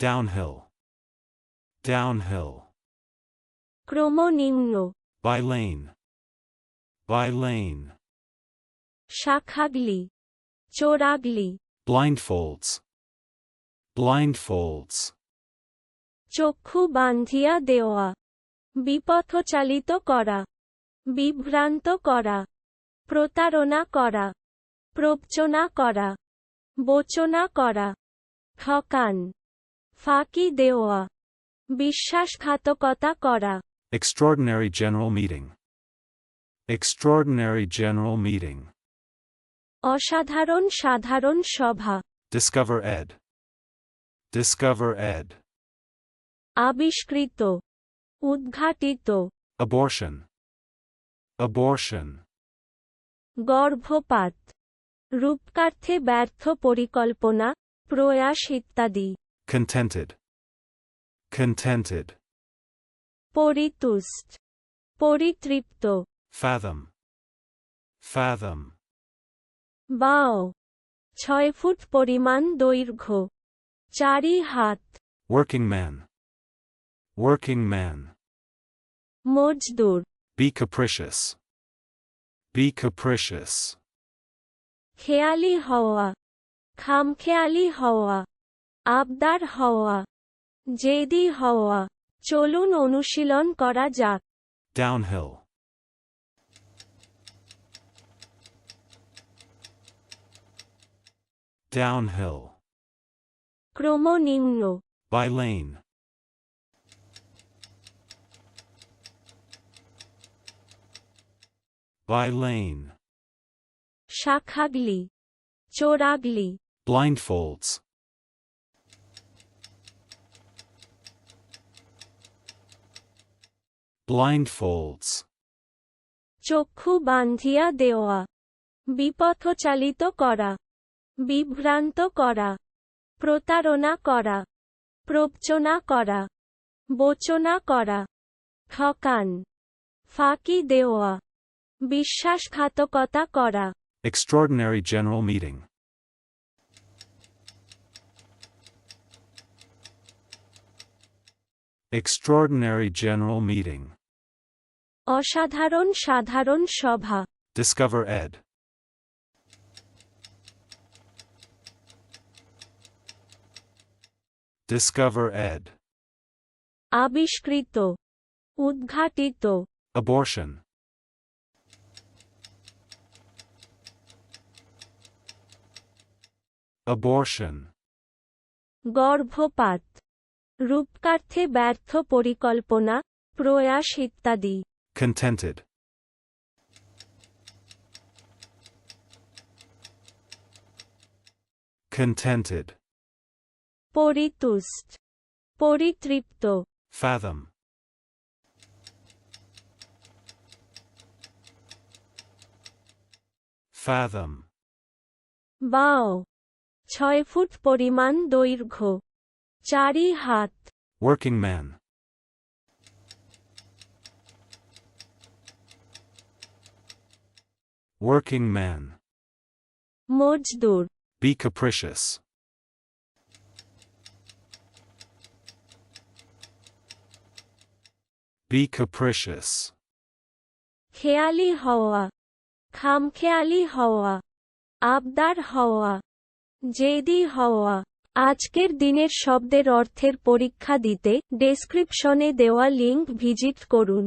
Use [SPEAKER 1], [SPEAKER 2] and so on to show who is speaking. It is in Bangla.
[SPEAKER 1] downhill, downhill.
[SPEAKER 2] ক্রমনিম্ন,
[SPEAKER 1] By lane, by lane.
[SPEAKER 2] শাখাগ্লি, চোরাগ্লি,
[SPEAKER 1] Blindfolds, blindfolds.
[SPEAKER 2] চক্ষু বান্ধিয়া দেওয়া, বিপথচালিত করা, বিভ্রান্ত করা, প্রতারণা করা, প্রবচনা করা, বচনা করা, ঠকান, ফাঁকি দেওয়া, বিশ্বাসঘাতকতা করা।
[SPEAKER 1] Extraordinary general meeting, extraordinary general meeting.
[SPEAKER 2] অসাধারণ সাধারণ সভা,
[SPEAKER 1] Discover ed, discover ed.
[SPEAKER 2] আবিষ্কৃত, উদ্ঘাটিত,
[SPEAKER 1] Abortion, abortion.
[SPEAKER 2] গর্ভপাত, রূপকার্থে ব্যর্থ পরিকল্পনা, প্রয়াস ইত্যাদি।
[SPEAKER 1] Contented, contented.
[SPEAKER 2] পরিতুষ্ট, পরিতৃপ্ত,
[SPEAKER 1] Fathom, fathom.
[SPEAKER 2] বাও, 6 ফুট পরিমাণ দৈর্ঘ্য, 4 হাত।
[SPEAKER 1] Working man, working man.
[SPEAKER 2] Mazdoor,
[SPEAKER 1] Be capricious, be capricious.
[SPEAKER 2] খেয়ালি হওয়া, খামখেয়ালি হওয়া, আবদার হওয়া, জেদি হওয়া। চলুন অনুশীলন করা যাক।
[SPEAKER 1] Downhill, downhill.
[SPEAKER 2] ক্রমনিম্ন,
[SPEAKER 1] By lane, by lane.
[SPEAKER 2] শাখাগ্লি, চোরাগ্লি,
[SPEAKER 1] Blindfolds, blindfolds.
[SPEAKER 2] চক্ষু বান্ধিয়া দেওয়া, বিপথচালিত করা, বিভ্রান্ত করা, প্রতারণা করা, প্রবচনা করা, বচনা করা, ঠকান, ফাঁকি দেওয়া, বিশ্বাসঘাতকতা করা।
[SPEAKER 1] Extraordinary general meeting, extraordinary general meeting.
[SPEAKER 2] অসাধারণ সাধারণ সভা,
[SPEAKER 1] Discover ed, discover ed.
[SPEAKER 2] আবিষ্কৃত, উদ্ঘাটিত,
[SPEAKER 1] Abortion, abortion.
[SPEAKER 2] গর্ভপাত, রূপকার্থে ব্যর্থ পরিকল্পনা, প্রয়াস ইত্যাদি।
[SPEAKER 1] Contented, contented.
[SPEAKER 2] পরিতুষ্ট, পরিতৃপ্ত,
[SPEAKER 1] Fathom, fathom.
[SPEAKER 2] বাও, 6 ফুট পরিমাণ দৈর্ঘ্য, 4 হাত।
[SPEAKER 1] Working man, working man.
[SPEAKER 2] Mazdoor,
[SPEAKER 1] Be capricious, be capricious.
[SPEAKER 2] খেয়ালি হওয়া, খামখেয়ালি হওয়া, আবদার হওয়া, জেদি হওয়া। আজকের দিনের শব্দের অর্থের পরীক্ষা দিতে ডেসক্রিপশনে দেওয়া লিংক ভিজিট করুন।